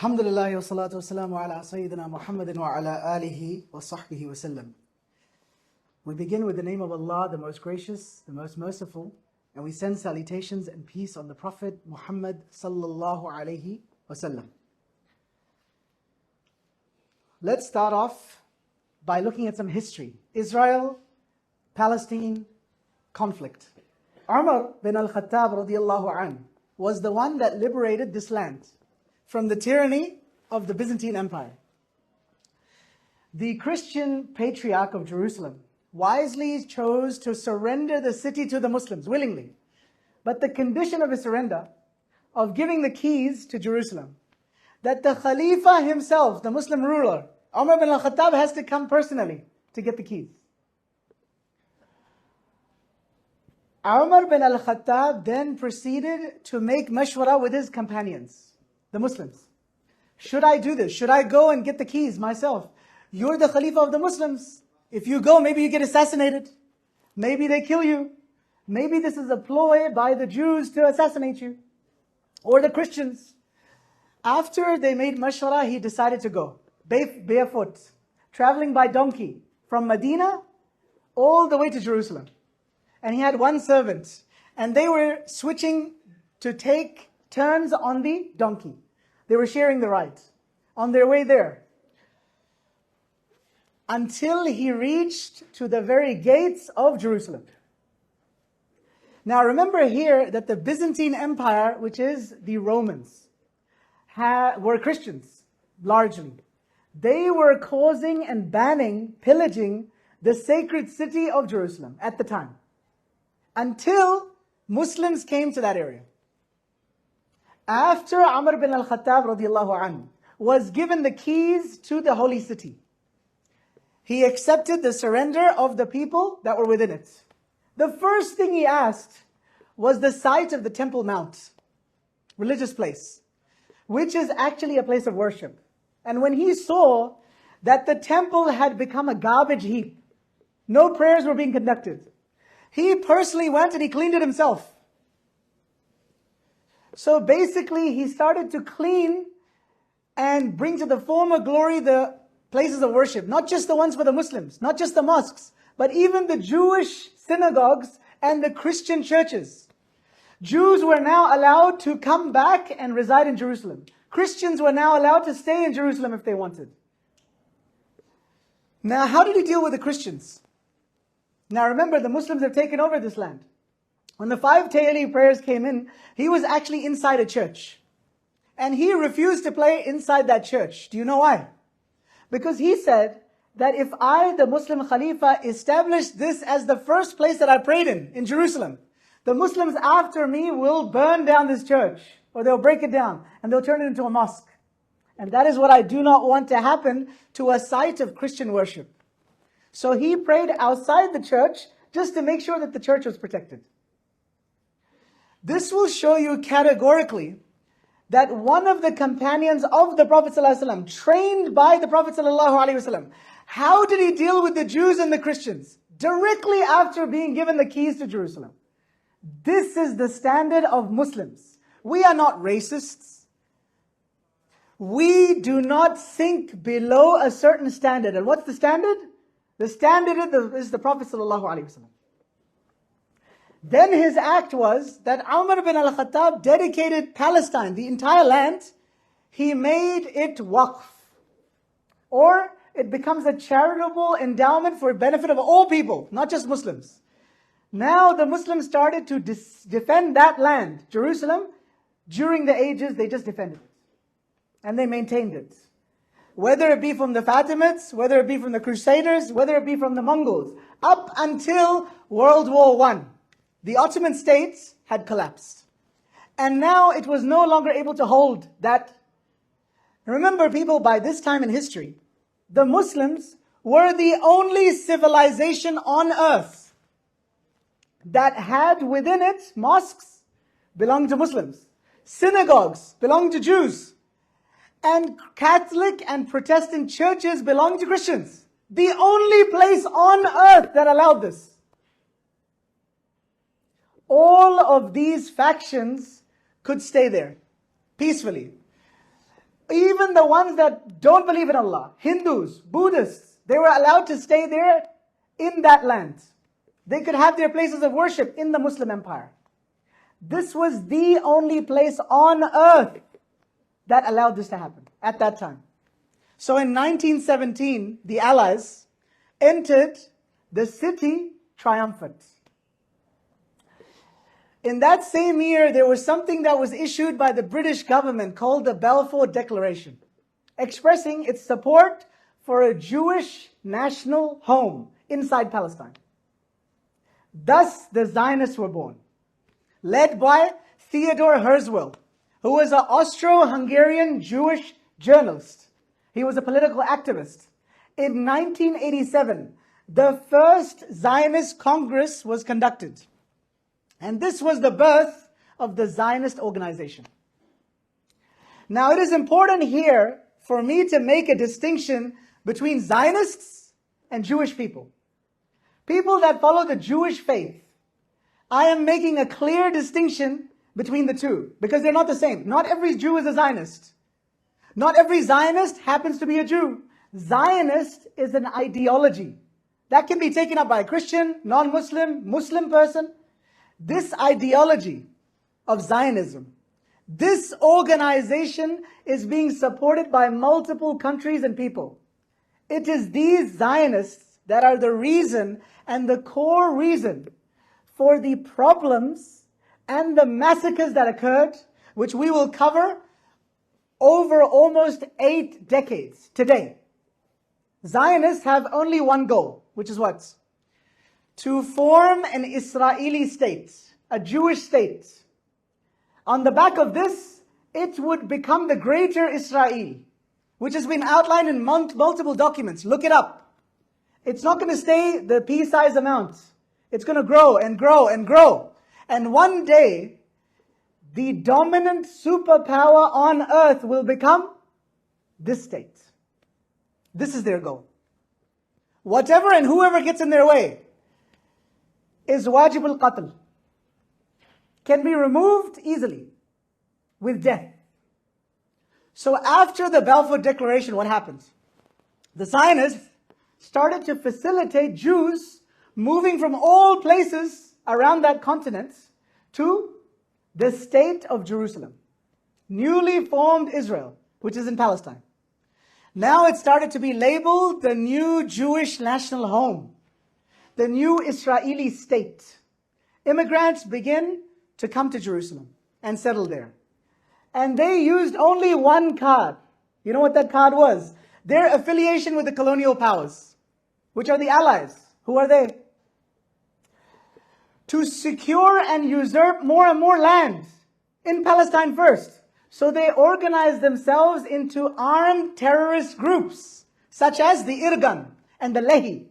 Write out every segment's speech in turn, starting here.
Alhamdulillah wa salatu wa salamu ala Sayyidina Muhammadin wa ala alihi wa sahbihi wa sallam. We begin with the name of Allah, the most gracious, the most merciful, and we send salutations and peace on the Prophet Muhammad sallallahu alayhi wa sallam. Let's start off by looking at some history. Israel, Palestine, conflict. Umar bin Al-Khattab radiyallahu anhu was the one that liberated this land from the tyranny of the Byzantine Empire. The Christian patriarch of Jerusalem wisely chose to surrender the city to the Muslims willingly. But the condition of his surrender, of giving the keys to Jerusalem, that the Khalifa himself, the Muslim ruler, Umar bin Al-Khattab, has to come personally to get the keys. Umar bin Al-Khattab then proceeded to make mashwara with his companions, the Muslims. Should I do this? Should I go and get the keys myself? You're the Khalifa of the Muslims. If you go, maybe you get assassinated. Maybe they kill you. Maybe this is a ploy by the Jews to assassinate you. Or the Christians. After they made mashwara, he decided to go. Barefoot. Traveling by donkey. From Medina all the way to Jerusalem. And he had one servant. And they were switching to take turns on the donkey. They were sharing the ride on their way there, until he reached to the very gates of Jerusalem. Now remember here that the Byzantine Empire, which is the Romans, were Christians, largely. They were causing and banning, pillaging the sacred city of Jerusalem at the time, until Muslims came to that area. After Umar bin Al-Khattab radiyallahu anhu was given the keys to the holy city, he accepted the surrender of the people that were within it. The first thing he asked was the site of the Temple Mount, religious place, which is actually a place of worship. And when he saw that the temple had become a garbage heap, no prayers were being conducted, he personally went and he cleaned it himself. So basically, he started to clean and bring to the former glory the places of worship. Not just the ones for the Muslims, not just the mosques, but even the Jewish synagogues and the Christian churches. Jews were now allowed to come back and reside in Jerusalem. Christians were now allowed to stay in Jerusalem if they wanted. Now, how did he deal with the Christians? Now remember, the Muslims have taken over this land. When the 5 Tayali prayers came in, he was actually inside a church. And he refused to pray inside that church. Do you know why? Because he said that if I, the Muslim Khalifa, establish this as the first place that I prayed in Jerusalem, the Muslims after me will burn down this church, or they'll break it down, and they'll turn it into a mosque. And that is what I do not want to happen to a site of Christian worship. So he prayed outside the church just to make sure that the church was protected. This will show you categorically that one of the companions of the Prophet ﷺ, trained by the Prophet ﷺ, how did he deal with the Jews and the Christians? Directly after being given the keys to Jerusalem. This is the standard of Muslims. We are not racists. We do not sink below a certain standard. And what's the standard? The standard is the Prophet ﷺ. Then his act was that Umar bin Al-Khattab dedicated Palestine, the entire land, he made it waqf. Or it becomes a charitable endowment for benefit of all people, not just Muslims. Now the Muslims started to defend that land, Jerusalem. During the ages, they just defended it. And they maintained it. Whether it be from the Fatimids, whether it be from the Crusaders, whether it be from the Mongols, up until World War I. The Ottoman states had collapsed. And now it was no longer able to hold that. Remember, people, by this time in history, the Muslims were the only civilization on earth that had within it mosques belonging to Muslims, synagogues belonging to Jews, and Catholic and Protestant churches belonging to Christians. The only place on earth that allowed this. All of these factions could stay there peacefully. Even the ones that don't believe in Allah, Hindus, Buddhists, they were allowed to stay there in that land. They could have their places of worship in the Muslim empire. This was the only place on earth that allowed this to happen at that time. So in 1917, the Allies entered the city triumphant. In that same year, there was something that was issued by the British government called the Balfour Declaration, expressing its support for a Jewish national home inside Palestine. Thus, the Zionists were born, led by Theodore Herzl, who was an Austro-Hungarian Jewish journalist. He was a political activist. In 1987, the first Zionist Congress was conducted. And this was the birth of the Zionist organization. Now, it is important here for me to make a distinction between Zionists and Jewish people. People that follow the Jewish faith. I am making a clear distinction between the two because they're not the same. Not every Jew is a Zionist. Not every Zionist happens to be a Jew. Zionist is an ideology that can be taken up by a Christian, non-Muslim, Muslim person. This ideology of Zionism, this organization is being supported by multiple countries and people. It is these Zionists that are the reason and the core reason for the problems and the massacres that occurred, which we will cover over almost 8 decades today. Zionists have only one goal, which is what? To form an Israeli state, a Jewish state. On the back of this, it would become the greater Israel, which has been outlined in multiple documents. Look it up. It's not going to stay the pea-sized amount. It's going to grow and grow and grow. And one day, the dominant superpower on earth will become this state. This is their goal. Whatever and whoever gets in their way is wajib al-qatl, can be removed easily with death. So after the Balfour Declaration, what happens? The Zionists started to facilitate Jews moving from all places around that continent to the state of Jerusalem, newly formed Israel, which is in Palestine. Now it started to be labeled the new Jewish national home, the new Israeli state. Immigrants begin to come to Jerusalem and settle there. And they used only one card. You know what that card was? Their affiliation with the colonial powers, which are the Allies. Who are they? To secure and usurp more and more land in Palestine first. So they organized themselves into armed terrorist groups, such as the Irgun and the Lehi.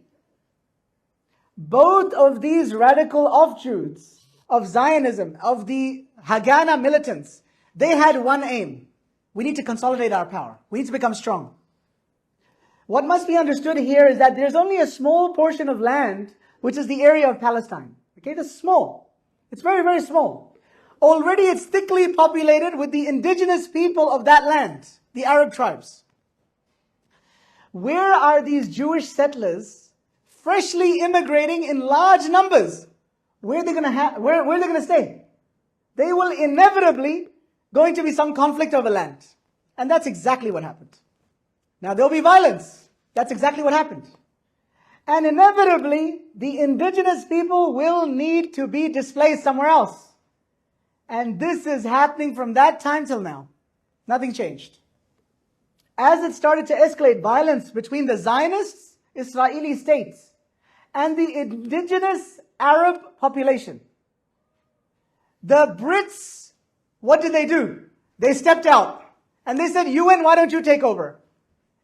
Both of these radical offshoots of Zionism, of the Haganah militants, they had one aim. We need to consolidate our power. We need to become strong. What must be understood here is that there's only a small portion of land, which is the area of Palestine. Okay, it's small. It's very, very small. Already it's thickly populated with the indigenous people of that land, the Arab tribes. Where are these Jewish settlers freshly immigrating in large numbers? Where are they going to stay? They will inevitably going to be some conflict over land. And that's exactly what happened. Now there'll be violence. That's exactly what happened. And inevitably, the indigenous people will need to be displaced somewhere else. And this is happening from that time till now. Nothing changed. As it started to escalate, violence between the Zionists, Israeli states, and the indigenous Arab population. The Brits, what did they do? They stepped out and they said, UN, why don't you take over?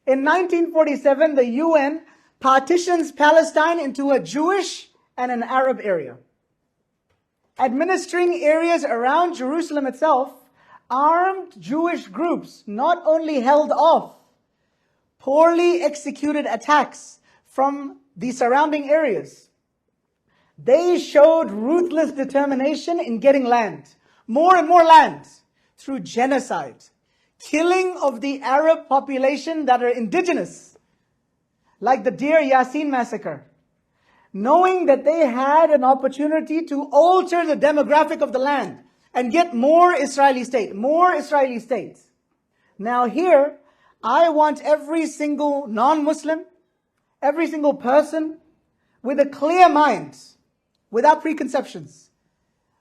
In 1947, the UN partitions Palestine into a Jewish and an Arab area. Administering areas around Jerusalem itself, armed Jewish groups not only held off poorly executed attacks from the surrounding areas, they showed ruthless determination in getting land, more and more land, through genocide, killing of the Arab population that are indigenous, like the Deir Yassin massacre, knowing that they had an opportunity to alter the demographic of the land and get more Israeli state, more Israeli states. Now here, I want every single non-Muslim, every single person with a clear mind, without preconceptions,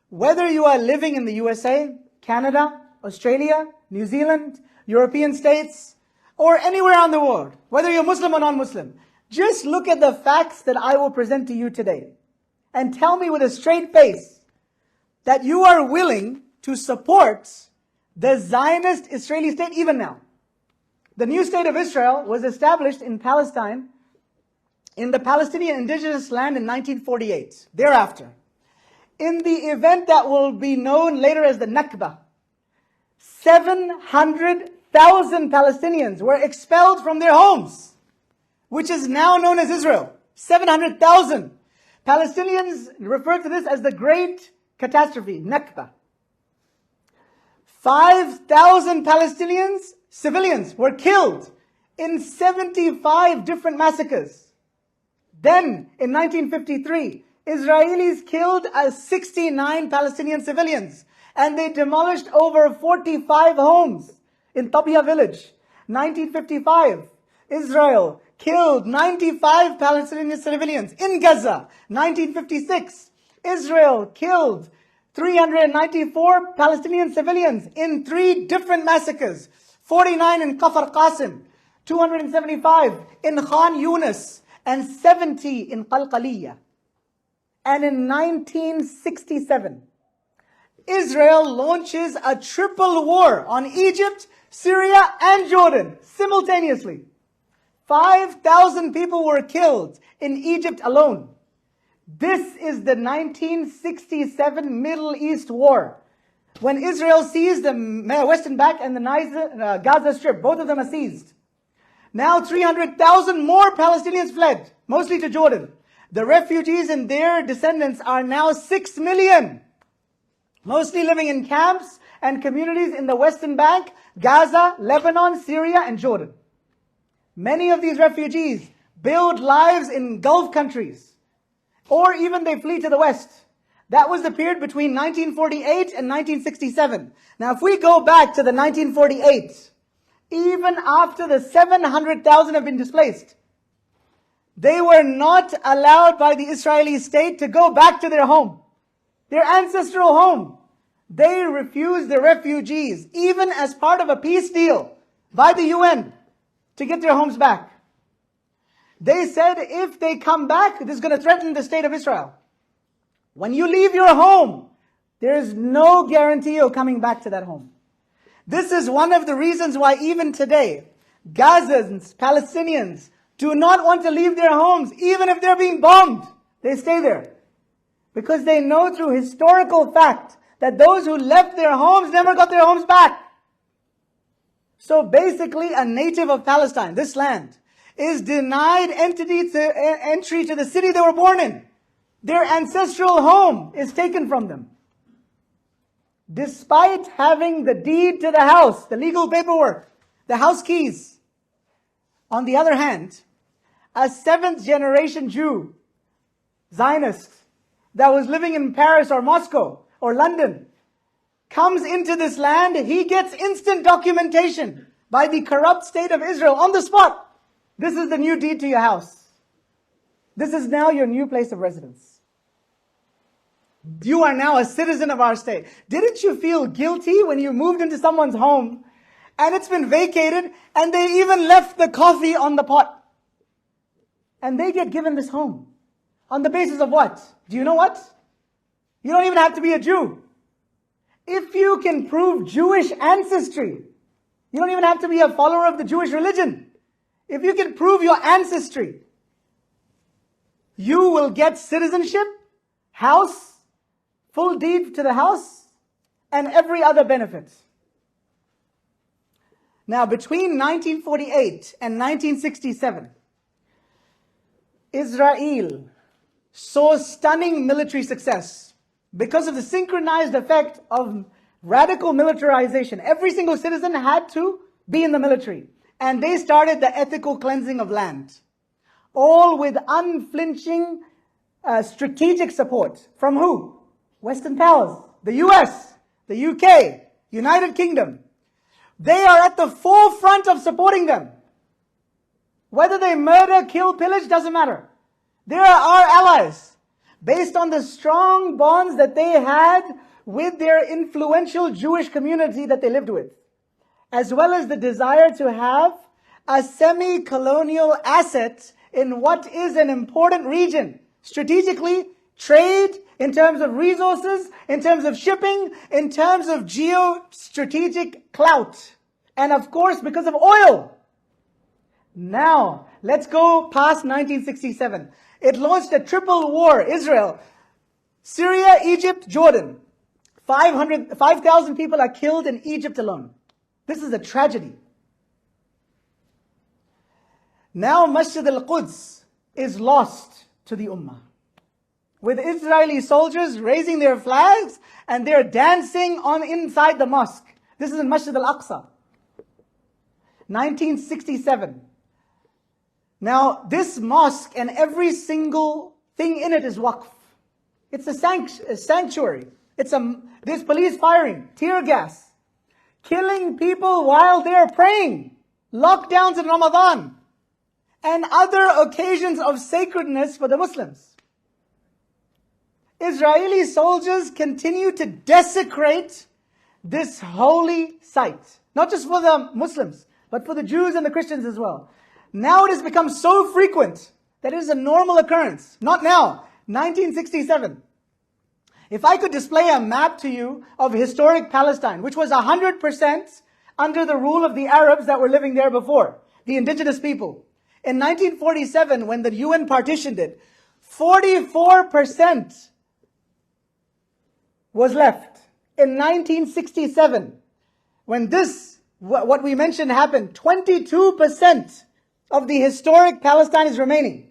whether you are living in the USA, Canada, Australia, New Zealand, European states, or anywhere around the world, whether you're Muslim or non-Muslim, just look at the facts that I will present to you today and tell me with a straight face that you are willing to support the Zionist Israeli state even now. The new state of Israel was established in Palestine, in the Palestinian indigenous land in 1948. Thereafter, in the event that will be known later as the Nakba, 700,000 Palestinians were expelled from their homes, which is now known as Israel. 700,000. Palestinians refer to this as the Great Catastrophe, Nakba. 5,000 Palestinians, civilians, were killed in 75 different massacres. Then, in 1953, Israelis killed 69 Palestinian civilians, and they demolished over 45 homes in Tabia village. 1955, Israel killed 95 Palestinian civilians in Gaza. 1956, Israel killed 394 Palestinian civilians in 3 different massacres. 49 in Kafr Qasim, 275 in Khan Yunis, and 70 in Qalqaliyah. And in 1967, Israel launches a triple war on Egypt, Syria, and Jordan simultaneously. 5,000 people were killed in Egypt alone. This is the 1967 Middle East War, when Israel seized the Western Bank and the Gaza Strip. Both of them are seized. Now 300,000 more Palestinians fled, mostly to Jordan. The refugees and their descendants are now 6 million, mostly living in camps and communities in the Western Bank, Gaza, Lebanon, Syria, and Jordan. Many of these refugees build lives in Gulf countries, or even they flee to the West. That was the period between 1948 and 1967. Now, if we go back to the 1948, even after the 700,000 have been displaced, they were not allowed by the Israeli state to go back to their home, their ancestral home. They refused the refugees, even as part of a peace deal by the UN, to get their homes back. They said if they come back, this is going to threaten the state of Israel. When you leave your home, there is no guarantee of coming back to that home. This is one of the reasons why even today, Gazans, Palestinians, do not want to leave their homes, even if they're being bombed. They stay there. Because they know through historical fact that those who left their homes never got their homes back. So basically, a native of Palestine, this land, is denied entry to the city they were born in. Their ancestral home is taken from them. Despite having the deed to the house, the legal paperwork, the house keys. On the other hand, a 7th generation Jew, Zionist, that was living in Paris or Moscow or London, comes into this land, he gets instant documentation by the corrupt state of Israel on the spot. This is the new deed to your house. This is now your new place of residence. You are now a citizen of our state. Didn't you feel guilty when you moved into someone's home and it's been vacated and they even left the coffee on the pot? And they get given this home. On the basis of what? Do you know what? You don't even have to be a Jew. If you can prove Jewish ancestry, you don't even have to be a follower of the Jewish religion. If you can prove your ancestry, you will get citizenship, house, full deed to the house, and every other benefit. Now, between 1948 and 1967, Israel saw stunning military success because of the synchronized effect of Radical militarization. Every single citizen had to be in the military. And they started the ethical cleansing of land. All with unflinching strategic support. From who? Western powers. The US, the UK, United Kingdom. They are at the forefront of supporting them. Whether they murder, kill, pillage, doesn't matter. They are our allies. Based on the strong bonds that they had with their influential Jewish community that they lived with. As well as the desire to have a semi-colonial asset in what is an important region. Strategically, trade, in terms of resources, in terms of shipping, in terms of geostrategic clout. And of course, because of oil. Now, let's go past 1967. It launched a triple war. Israel, Syria, Egypt, Jordan. 5,000 people are killed in Egypt alone. This is a tragedy. Now Masjid al-Quds is lost to the Ummah. With Israeli soldiers raising their flags and they're dancing on inside the mosque. This is in Masjid al-Aqsa. 1967. Now this mosque and every single thing in it is waqf. It's a sanctuary. There's police firing, tear gas, killing people while they're praying, lockdowns in Ramadan, and other occasions of sacredness for the Muslims. Israeli soldiers continue to desecrate this holy site. Not just for the Muslims, but for the Jews and the Christians as well. Now it has become so frequent that it is a normal occurrence. Not now. 1967. If I could display a map to you of historic Palestine, which was 100% under the rule of the Arabs that were living there before, the indigenous people. In 1947, when the UN partitioned it, 44% was left. In 1967, when what we mentioned happened, 22% of the historic Palestine is remaining.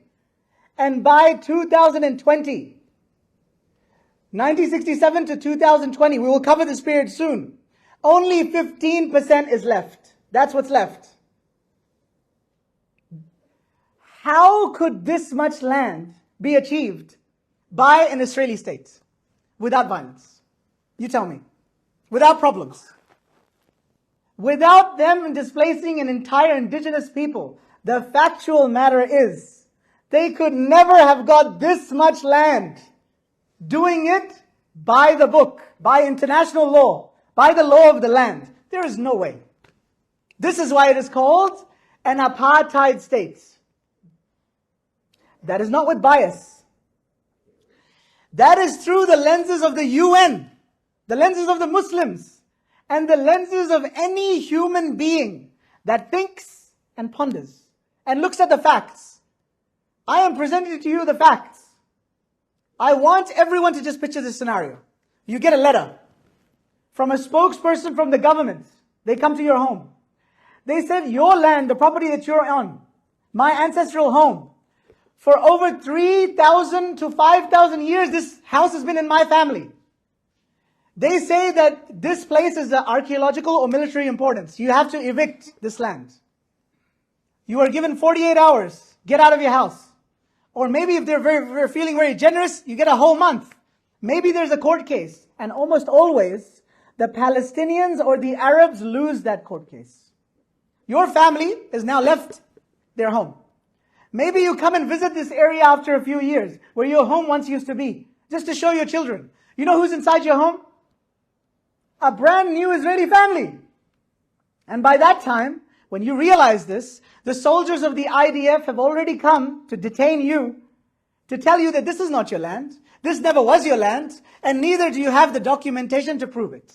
And by 2020, 1967 to 2020, we will cover this period soon, only 15% is left. That's what's left. How could this much land be achieved by an Israeli state without violence? You tell me. Without problems. Without them displacing an entire indigenous people. The factual matter is, they could never have got this much land. Doing it by the book, by international law, by the law of the land. There is no way. This is why it is called an apartheid state. That is not with bias. That is through the lenses of the UN, the lenses of the Muslims, and the lenses of any human being that thinks and ponders and looks at the facts. I am presenting to you the facts. I want everyone to just picture this scenario. You get a letter from a spokesperson from the government. They come to your home. They said, your land, the property that you're on, my ancestral home, for over 3,000 to 5,000 years, this house has been in my family. They say that this place is of archaeological or military importance. You have to evict this land. You are given 48 hours. Get out of your house. Or maybe if they're feeling very generous, you get a whole month. Maybe there's a court case. And almost always, the Palestinians or the Arabs lose that court case. Your family has now left their home. Maybe you come and visit this area after a few years, where your home once used to be, just to show your children. You know who's inside your home? A brand new Israeli family. And by that time, when you realize this, the soldiers of the IDF have already come to detain you, to tell you that this is not your land, this never was your land, and neither do you have the documentation to prove it.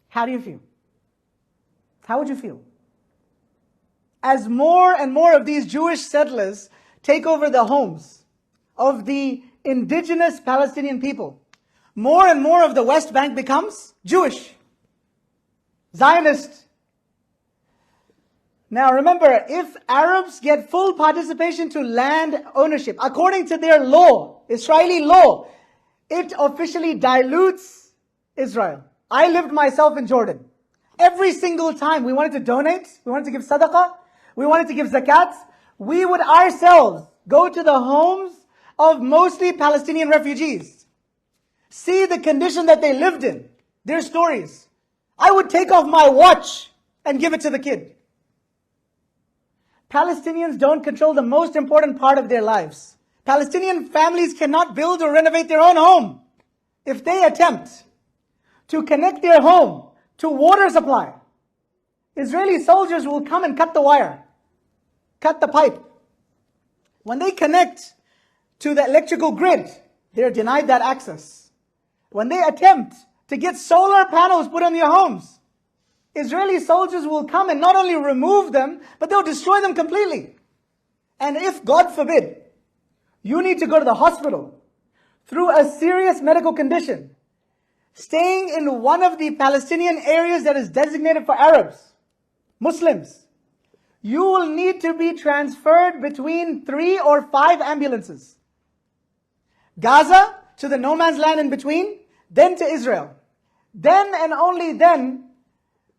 How do you feel? How would you feel? As more and more of these Jewish settlers take over the homes of the indigenous Palestinian people, more and more of the West Bank becomes Jewish, Zionist. Now remember, if Arabs get full participation to land ownership, according to their law, Israeli law, it officially dilutes Israel. I lived myself in Jordan. Every single time we wanted to donate, we wanted to give sadaqah, we wanted to give zakat, we would ourselves go to the homes of mostly Palestinian refugees, see the condition that they lived in, their stories. I would take off my watch and give it to the kid. Palestinians don't control the most important part of their lives. Palestinian families cannot build or renovate their own home. If they attempt to connect their home to water supply, Israeli soldiers will come and cut the wire, cut the pipe. When they connect to the electrical grid, they're denied that access. When they attempt to get solar panels put on their homes, Israeli soldiers will come and not only remove them, but they'll destroy them completely. And if, God forbid, you need to go to the hospital through a serious medical condition, staying in one of the Palestinian areas that is designated for Arabs, Muslims, you will need to be transferred between 3 or 5 ambulances. Gaza, to the no man's land in between, then to Israel. Then and only then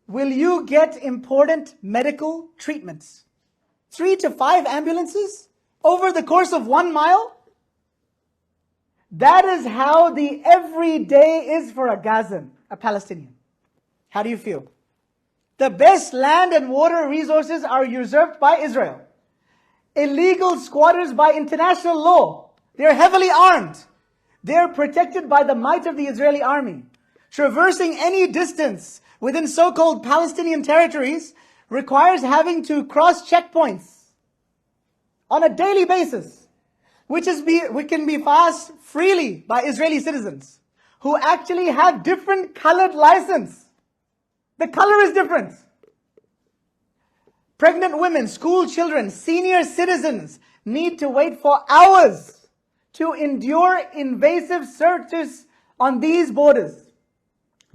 will you get important medical treatments. 3 to 5 ambulances over the course of 1 mile? That is how the everyday is for a Gazan, a Palestinian. How do you feel? The best land and water resources are usurped by Israel. Illegal squatters by international law. They're heavily armed. They're protected by the might of the Israeli army. Traversing any distance within so-called Palestinian territories requires having to cross checkpoints on a daily basis, which can be passed freely by Israeli citizens who actually have different colored license. The color is different. Pregnant women, school children, senior citizens need to wait for hours to endure invasive searches on these borders.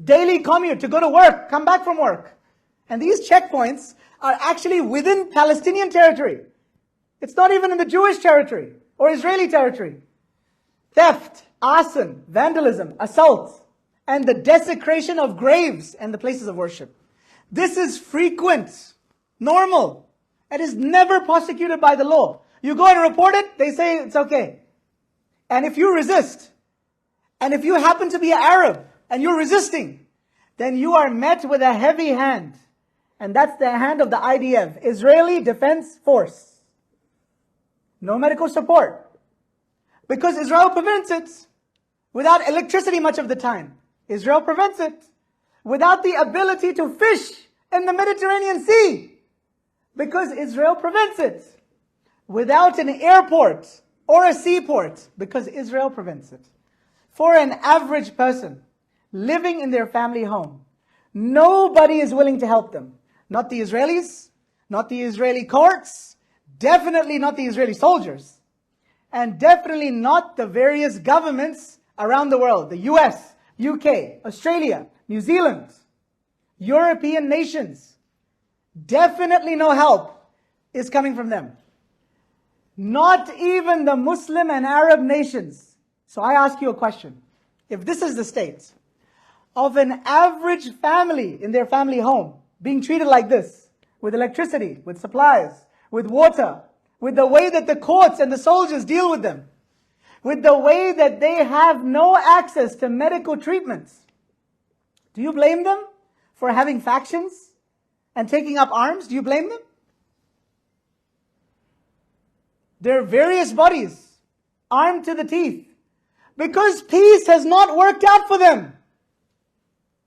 Daily commute to go to work, come back from work. And these checkpoints are actually within Palestinian territory. It's not even in the Jewish territory or Israeli territory. Theft, arson, vandalism, assault, and the desecration of graves and the places of worship. This is frequent, normal. It is never prosecuted by the law. You go and report it, they say it's okay. And if you resist, and if you happen to be an Arab, and you're resisting, then you are met with a heavy hand. And that's the hand of the IDF, Israeli Defense Force. No medical support. Because Israel prevents it. Without electricity much of the time. Israel prevents it. Without the ability to fish in the Mediterranean Sea. Because Israel prevents it. Without an airport or a seaport. Because Israel prevents it. For an average person living in their family home, nobody is willing to help them. Not the Israelis, not the Israeli courts, definitely not the Israeli soldiers, and definitely not the various governments around the world, the US, UK, Australia, New Zealand, European nations. Definitely no help is coming from them. Not even the Muslim and Arab nations. So I ask you a question. If this is the state of an average family in their family home being treated like this, with electricity, with supplies, with water, with the way that the courts and the soldiers deal with them, with the way that they have no access to medical treatments, do you blame them for having factions and taking up arms? Do you blame them? There are various bodies armed to the teeth because peace has not worked out for them.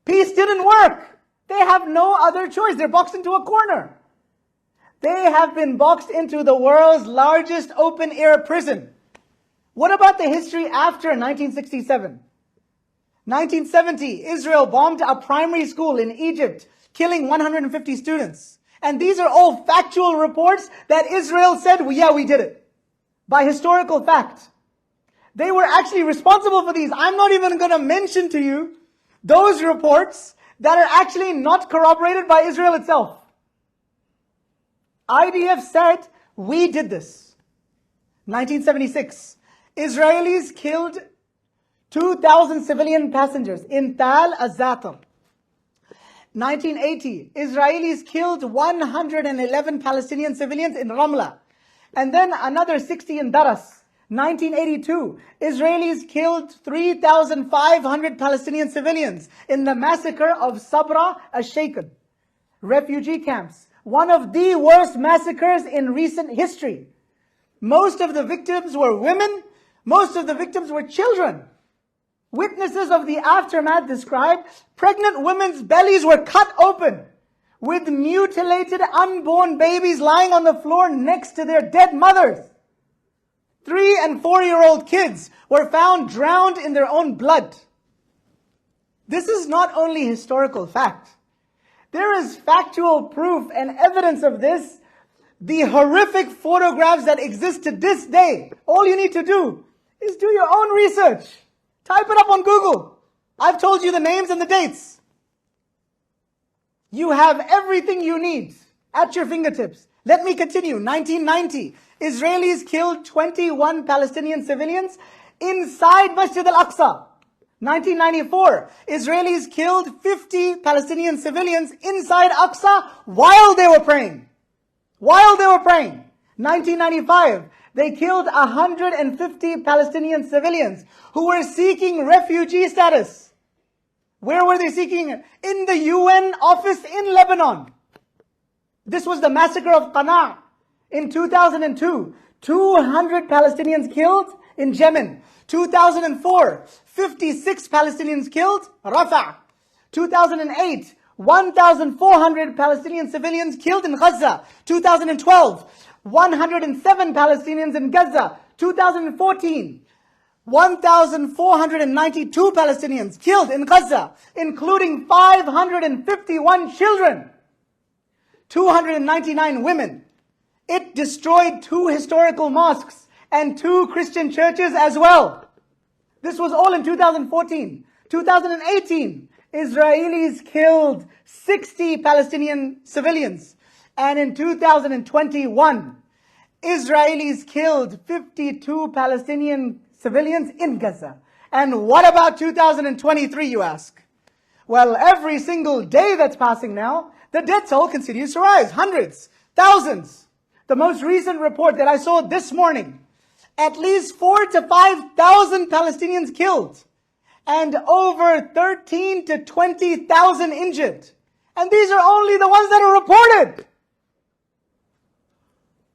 Peace didn't work. They have no other choice. They're boxed into a corner. They have been boxed into the world's largest open-air prison. What about the history after 1967? 1970, Israel bombed a primary school in Egypt, killing 150 students. And these are all factual reports that Israel said, well, yeah, we did it. By historical fact. They were actually responsible for these. I'm not even going to mention to you those reports that are actually not corroborated by Israel itself. IDF said, we did this. 1976, Israelis killed 2,000 civilian passengers in Tal Az-Zatar. 1980, Israelis killed 111 Palestinian civilians in Ramla. And then another 60 in Daras. 1982, Israelis killed 3,500 Palestinian civilians in the massacre of Sabra al-Shaykan refugee camps. One of the worst massacres in recent history. Most of the victims were women. Most of the victims were children. Witnesses of the aftermath described pregnant women's bellies were cut open with mutilated unborn babies lying on the floor next to their dead mothers. 3- and 4-year-old kids were found drowned in their own blood. This is not only historical fact. There is factual proof and evidence of this. The horrific photographs that exist to this day. All you need to do is do your own research. Type it up on Google. I've told you the names and the dates. You have everything you need at your fingertips. Let me continue. 1990, Israelis killed 21 Palestinian civilians inside Masjid al-Aqsa. 1994, Israelis killed 50 Palestinian civilians inside Aqsa while they were praying. 1995, they killed 150 Palestinian civilians who were seeking refugee status. Where were they seeking it? In the UN office in Lebanon. This was the massacre of Qana in 2002. 200 Palestinians killed in Yemen. 2004, 56 Palestinians killed, Rafah. 2008, 1,400 Palestinian civilians killed in Gaza. 2012, 107 Palestinians in Gaza. 2014, 1,492 Palestinians killed in Gaza, including 551 children, 299 women. It destroyed 2 historical mosques and 2 Christian churches as well. This was all in 2014. 2018, Israelis killed 60 Palestinian civilians. And in 2021, Israelis killed 52 Palestinian civilians in Gaza. And what about 2023, you ask? Well, every single day that's passing now, the death toll continues to rise. Hundreds, thousands. The most recent report that I saw this morning, at least 4,000 to 5,000 Palestinians killed and over 13,000 to 20,000 injured. And these are only the ones that are reported.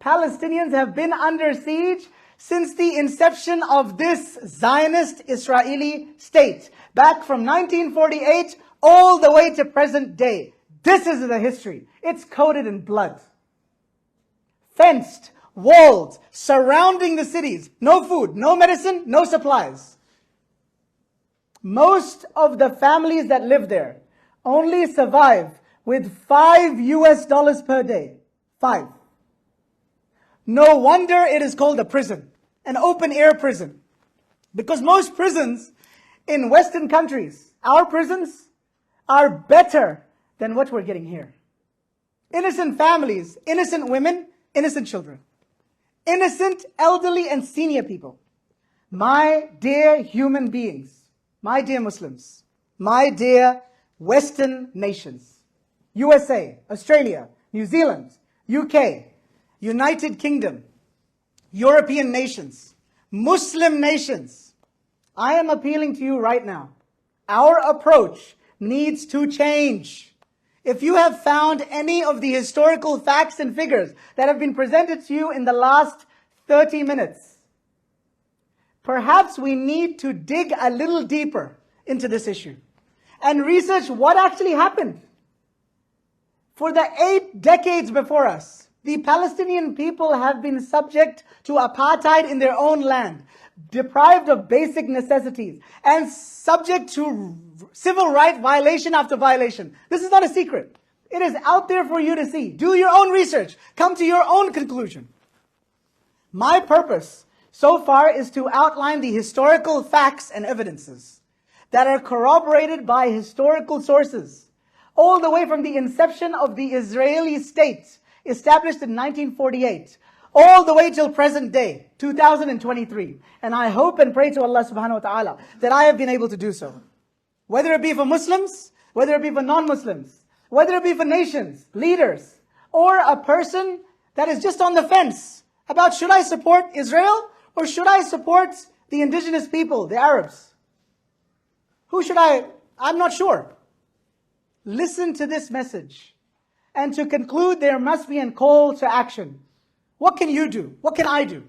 Palestinians have been under siege since the inception of this Zionist Israeli state, back from 1948 all the way to present day. This is the history. It's coded in blood. Fenced, walled, surrounding the cities. No food, no medicine, no supplies. Most of the families that live there only survive with $5 per day. 5. No wonder it is called a prison, an open air prison. Because most prisons in Western countries, our prisons, are better than what we're getting here. Innocent families, innocent women, innocent children. Innocent elderly and senior people. My dear human beings, my dear Muslims, my dear Western nations, USA, Australia, New Zealand, UK, United Kingdom, European nations, Muslim nations, I am appealing to you right now. Our approach needs to change. If you have found any of the historical facts and figures that have been presented to you in the last 30 minutes, perhaps we need to dig a little deeper into this issue and research what actually happened. For the 8 decades before us, the Palestinian people have been subject to apartheid in their own land, deprived of basic necessities, and subject to civil right violation after violation. This is not a secret. It is out there for you to see. Do your own research. Come to your own conclusion. My purpose so far is to outline the historical facts and evidences that are corroborated by historical sources, all the way from the inception of the Israeli state, established in 1948, all the way till present day, 2023. And I hope and pray to Allah subhanahu wa ta'ala that I have been able to do so. Whether it be for Muslims, whether it be for non-Muslims, whether it be for nations, leaders, or a person that is just on the fence about should I support Israel or should I support the indigenous people, the Arabs? Who should I? I'm not sure. Listen to this message. And to conclude, there must be a call to action. What can you do? What can I do?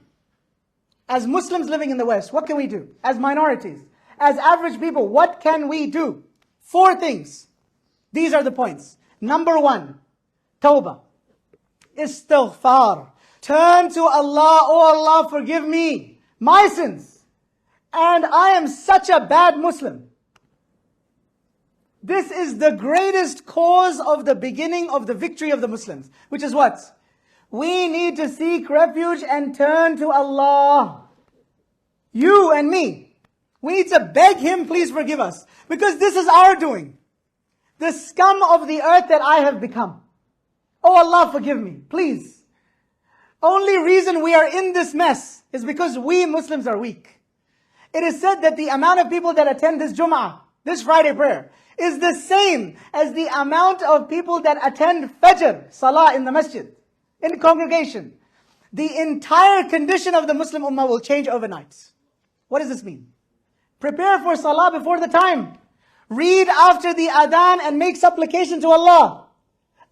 As Muslims living in the West, what can we do? As minorities, as average people, what can we do? 4 things. These are the points. Number 1, tawbah. Istighfar. Turn to Allah. Oh Allah, forgive me my sins. And I am such a bad Muslim. This is the greatest cause of the beginning of the victory of the Muslims. Which is what? We need to seek refuge and turn to Allah. You and me. We need to beg Him, please forgive us. Because this is our doing. The scum of the earth that I have become. Oh Allah, forgive me, please. Only reason we are in this mess is because we Muslims are weak. It is said that the amount of people that attend this Jum'ah, this Friday prayer, is the same as the amount of people that attend Fajr, Salah in the masjid, in the congregation. The entire condition of the Muslim Ummah will change overnight. What does this mean? Prepare for Salah before the time. Read after the adhan and make supplication to Allah.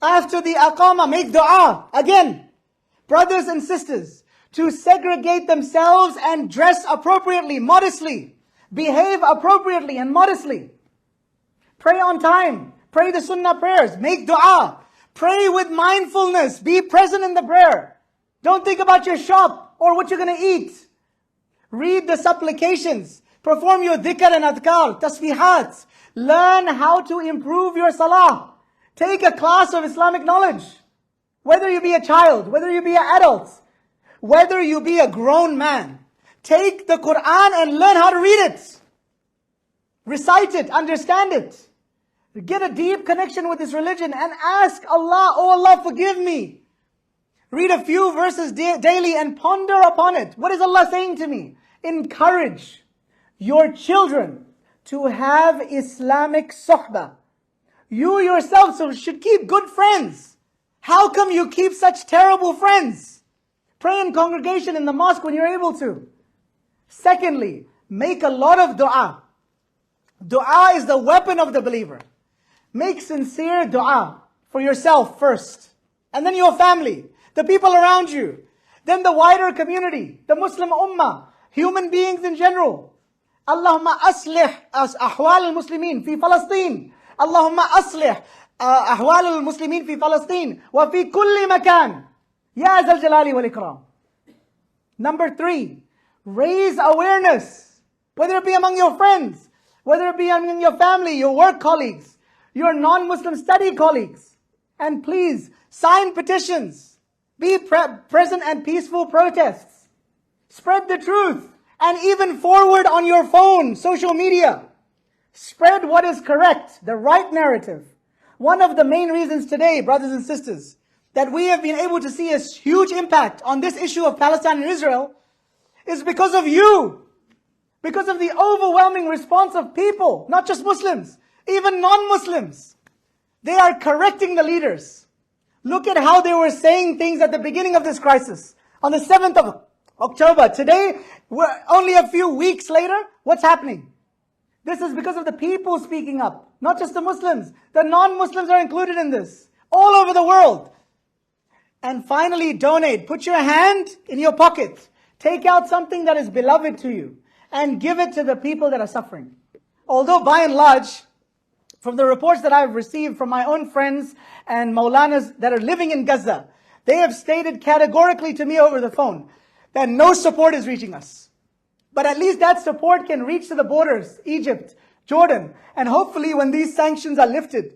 After the aqamah, make dua. Again, brothers and sisters, to segregate themselves and dress appropriately, modestly. Behave appropriately and modestly. Pray on time. Pray the sunnah prayers. Make dua. Pray with mindfulness. Be present in the prayer. Don't think about your shop or what you're going to eat. Read the supplications. Perform your dhikr and adhkar, tasbihat. Learn how to improve your salah. Take a class of Islamic knowledge. Whether you be a child, whether you be an adult, whether you be a grown man. Take the Quran and learn how to read it. Recite it, understand it. Get a deep connection with this religion and ask Allah, oh Allah, forgive me. Read a few verses daily and ponder upon it. What is Allah saying to me? Encourage your children to have Islamic suhbah. You yourself should keep good friends. How come you keep such terrible friends? Pray in congregation in the mosque when you're able to. Secondly, make a lot of dua. Dua is the weapon of the believer. Make sincere dua for yourself first, and then your family, the people around you, then the wider community, the Muslim ummah, human beings in general. Allahumma aslih ahwal al-Muslimin fi Palestine. Allahumma aslih ahwal al-Muslimin fi Palestine wa fi kulli makan. Ya Zal Jalali wal Ikram. Number 3, raise awareness, whether it be among your friends, whether it be among your family, your work colleagues, your non-Muslim study colleagues. And please, sign petitions. Be present at peaceful protests. Spread the truth. And even forward on your phone, social media. Spread what is correct, the right narrative. One of the main reasons today, brothers and sisters, that we have been able to see a huge impact on this issue of Palestine and Israel is because of you. Because of the overwhelming response of people, not just Muslims, even non-Muslims. They are correcting the leaders. Look at how they were saying things at the beginning of this crisis. On the 7th of October. Today, we're only a few weeks later, what's happening? This is because of the people speaking up. Not just the Muslims. The non-Muslims are included in this. All over the world. And finally, donate. Put your hand in your pocket. Take out something that is beloved to you. And give it to the people that are suffering. Although by and large, from the reports that I've received from my own friends and Maulanas that are living in Gaza, they have stated categorically to me over the phone that no support is reaching us. But at least that support can reach to the borders, Egypt, Jordan, and hopefully when these sanctions are lifted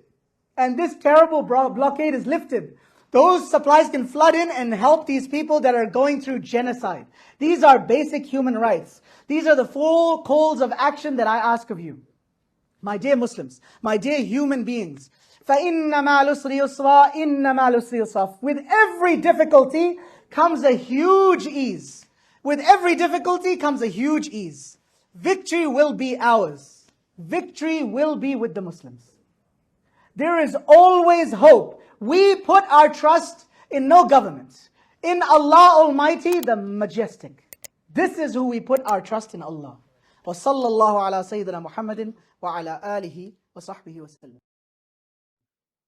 and this terrible blockade is lifted, those supplies can flood in and help these people that are going through genocide. These are basic human rights. These are the 4 calls of action that I ask of you. My dear Muslims, my dear human beings, فَإِنَّ مَعَ الْعُسْرِ يُسْرًا إِنَّ مَعَ الْعُسْرِ يُسْرًا. With every difficulty comes a huge ease. With every difficulty comes a huge ease. Victory will be ours. Victory will be with the Muslims. There is always hope. We put our trust in no government. In Allah Almighty, the Majestic. This is who we put our trust in, Allah. وصلى الله على سيدنا محمد وعلى آله وصحبه وسلم.